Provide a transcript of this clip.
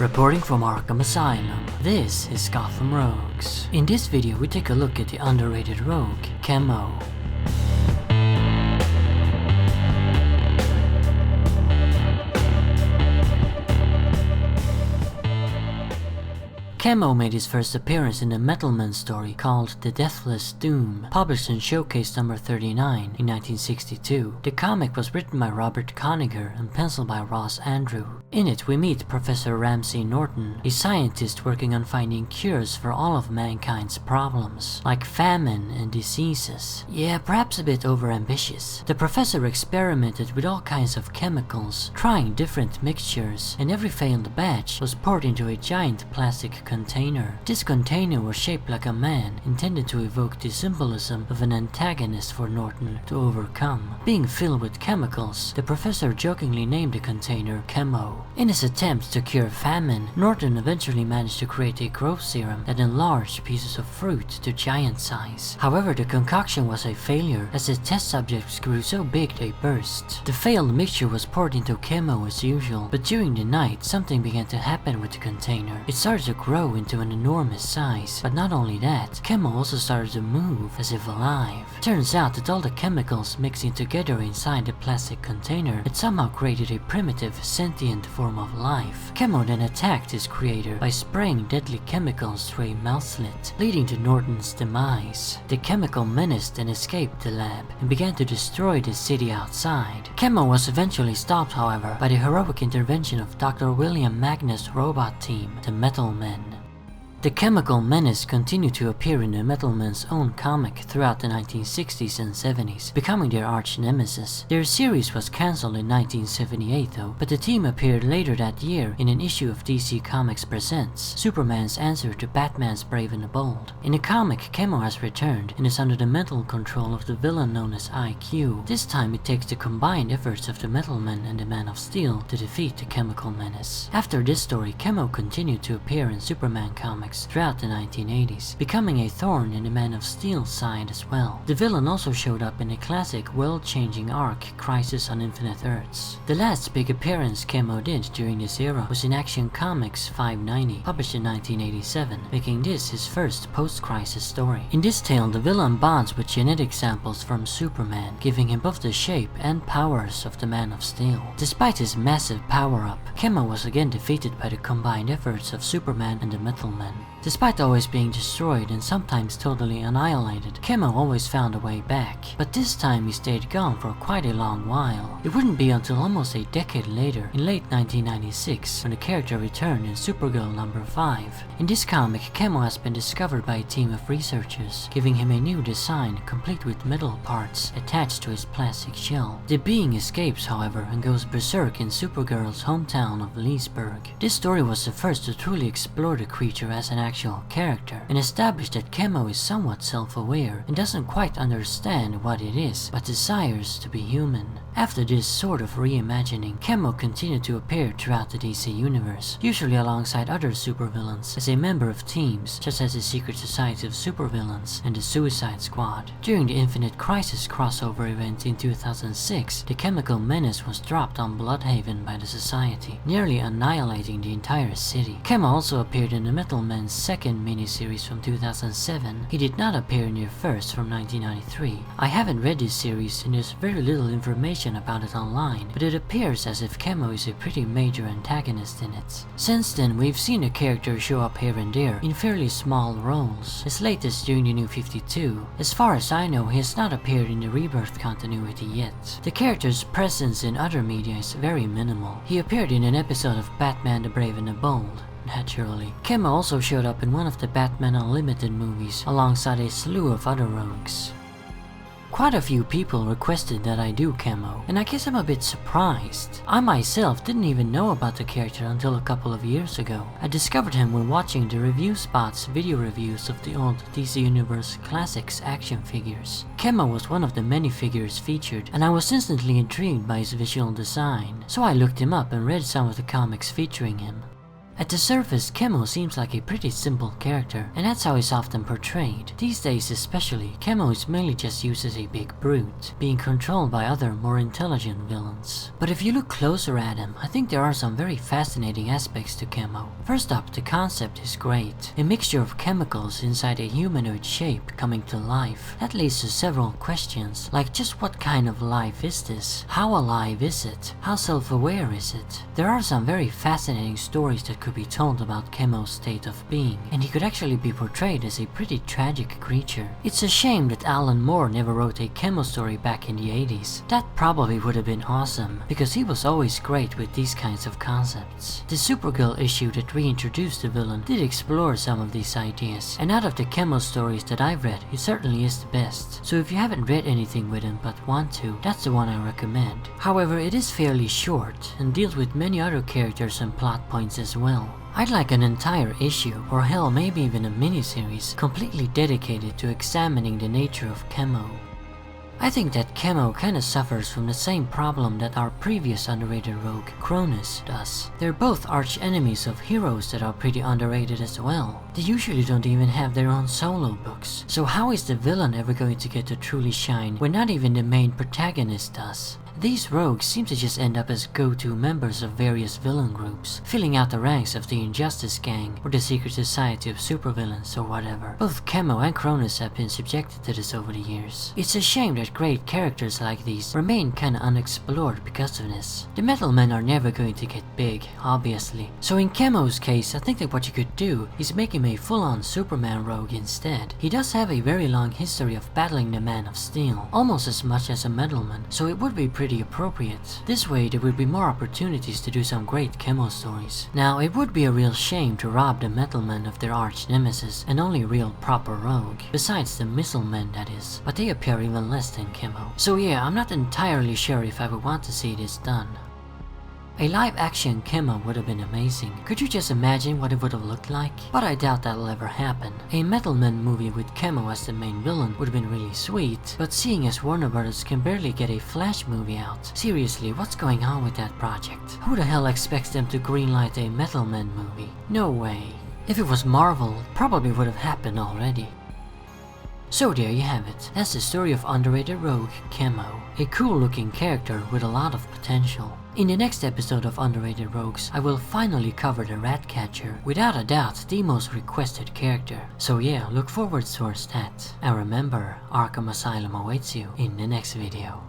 Reporting from Arkham Asylum, this is Gotham Rogues. In this video we take a look at the underrated rogue, Chemo. Chemo made his first appearance in the Metal Man story called The Deathless Doom, published in Showcase number 39 in 1962. The comic was written by Robert Kanigher and penciled by Andru. In it we meet Professor Ramsey Norton, a scientist working on finding cures for all of mankind's problems, like famine and diseases. Yeah, perhaps a bit overambitious. The professor experimented with all kinds of chemicals, trying different mixtures, and every failed batch was poured into a giant plastic container. This container was shaped like a man, intended to evoke the symbolism of an antagonist for Norton to overcome. Being filled with chemicals, the professor jokingly named the container Chemo. In his attempt to cure famine, Norton eventually managed to create a growth serum that enlarged pieces of fruit to giant size. However, the concoction was a failure, as the test subjects grew so big they burst. The failed mixture was poured into Chemo as usual, but during the night something began to happen with the container. It started to grow into an enormous size, but not only that, Chemo also started to move as if alive. Turns out that all the chemicals mixing together inside the plastic container had somehow created a primitive, sentient form of life. Chemo then attacked his creator by spraying deadly chemicals through a mouth slit, leading to Norton's demise. The chemical menace then escaped the lab and began to destroy the city outside. Chemo was eventually stopped, however, by the heroic intervention of Dr. William Magnus' robot team, the Metal Men. The chemical menace continued to appear in the Metal Men's own comic throughout the 1960s and 70s, becoming their arch nemesis. Their series was cancelled in 1978 though, but the team appeared later that year in an issue of DC Comics Presents, Superman's answer to Batman's Brave and the Bold. In the comic, Chemo has returned and is under the mental control of the villain known as IQ. This time it takes the combined efforts of the Metal Men and the Man of Steel to defeat the chemical menace. After this story, Chemo continued to appear in Superman comics throughout the 1980s, becoming a thorn in the Man of Steel's side as well. The villain also showed up in the classic world-changing arc Crisis on Infinite Earths. The last big appearance Chemo did during this era was in Action Comics 590, published in 1987, making this his first post-crisis story. In this tale, the villain bonds with genetic samples from Superman, giving him both the shape and powers of the Man of Steel. Despite his massive power-up, Chemo was again defeated by the combined efforts of Superman and the Metal Men. Despite always being destroyed and sometimes totally annihilated, Chemo always found a way back, but this time he stayed gone for quite a long while. It wouldn't be until almost a decade later, in late 1996, when the character returned in Supergirl number 5. In this comic, Chemo has been discovered by a team of researchers, giving him a new design complete with metal parts attached to his plastic shell. The being escapes, however, and goes berserk in Supergirl's hometown of Leesburg. This story was the first to truly explore the creature as an actual character, and established that Chemo is somewhat self-aware and doesn't quite understand what it is, but desires to be human. After this sort of reimagining, Chemo continued to appear throughout the DC universe, usually alongside other supervillains, as a member of teams such as the Secret Society of Supervillains and the Suicide Squad. During the Infinite Crisis crossover event in 2006, the chemical menace was dropped on Bloodhaven by the Society, nearly annihilating the entire city. Chemo also appeared in the Metal Men's second miniseries from 2007. He did not appear in their first from 1993. I haven't read this series and there's very little information about it online, but it appears as if Chemo is a pretty major antagonist in it. Since then, we've seen the character show up here and there in fairly small roles, as late as during the New 52. As far as I know, he has not appeared in the Rebirth continuity yet. The character's presence in other media is very minimal. He appeared in an episode of Batman the Brave and the Bold. Naturally. Chemo also showed up in one of the Batman Unlimited movies, alongside a slew of other rogues. Quite a few people requested that I do Chemo, and I guess I'm a bit surprised. I myself didn't even know about the character until a couple of years ago. I discovered him when watching the Review Spot's video reviews of the old DC Universe Classics action figures. Chemo was one of the many figures featured, and I was instantly intrigued by his visual design, so I looked him up and read some of the comics featuring him. At the surface, Chemo seems like a pretty simple character, and that's how he's often portrayed. These days especially, Chemo is mainly just used as a big brute, being controlled by other more intelligent villains. But if you look closer at him, I think there are some very fascinating aspects to Chemo. First up, the concept is great. A mixture of chemicals inside a humanoid shape coming to life. That leads to several questions, like just what kind of life is this? How alive is it? How self-aware is it? There are some very fascinating stories that could be told about Chemo's state of being, and he could actually be portrayed as a pretty tragic creature. It's a shame that Alan Moore never wrote a Chemo story back in the 80s. That probably would have been awesome, because he was always great with these kinds of concepts. The Supergirl issue that reintroduced the villain did explore some of these ideas, and out of the Chemo stories that I've read, he certainly is the best. So if you haven't read anything with him but want to, that's the one I recommend. However, it is fairly short, and deals with many other characters and plot points as well. I'd like an entire issue, or hell maybe even a miniseries, completely dedicated to examining the nature of Chemo. I think that Chemo kinda suffers from the same problem that our previous underrated rogue, Cronus, does. They're both arch enemies of heroes that are pretty underrated as well. They usually don't even have their own solo books, so how is the villain ever going to get to truly shine when not even the main protagonist does? These rogues seem to just end up as go-to members of various villain groups, filling out the ranks of the Injustice Gang or the Secret Society of Supervillains or whatever. Both Chemo and Cronus have been subjected to this over the years. It's a shame that great characters like these remain kinda unexplored because of this. The Metal Men are never going to get big, obviously. So in Chemo's case, I think that what you could do is make him a full-on Superman rogue instead. He does have a very long history of battling the Man of Steel, almost as much as a Metal Man, so it would be pretty appropriate. This way there would be more opportunities to do some great Chemo stories. Now, it would be a real shame to rob the Metal Men of their arch nemesis and only real proper rogue, besides the Missile Men that is, but they appear even less than Chemo. So yeah, I'm not entirely sure if I would want to see this done. A live-action Chemo would have been amazing. Could you just imagine what it would have looked like? But I doubt that'll ever happen. A Metal Men movie with Chemo as the main villain would have been really sweet, but seeing as Warner Bros. Can barely get a Flash movie out, seriously, what's going on with that project? Who the hell expects them to greenlight a Metal Men movie? No way. If it was Marvel, it probably would have happened already. So there you have it. That's the story of underrated rogue Chemo. A cool looking character with a lot of potential. In the next episode of Underrated Rogues, I will finally cover the Ratcatcher, without a doubt the most requested character. So yeah, look forward towards that. And remember, Arkham Asylum awaits you in the next video.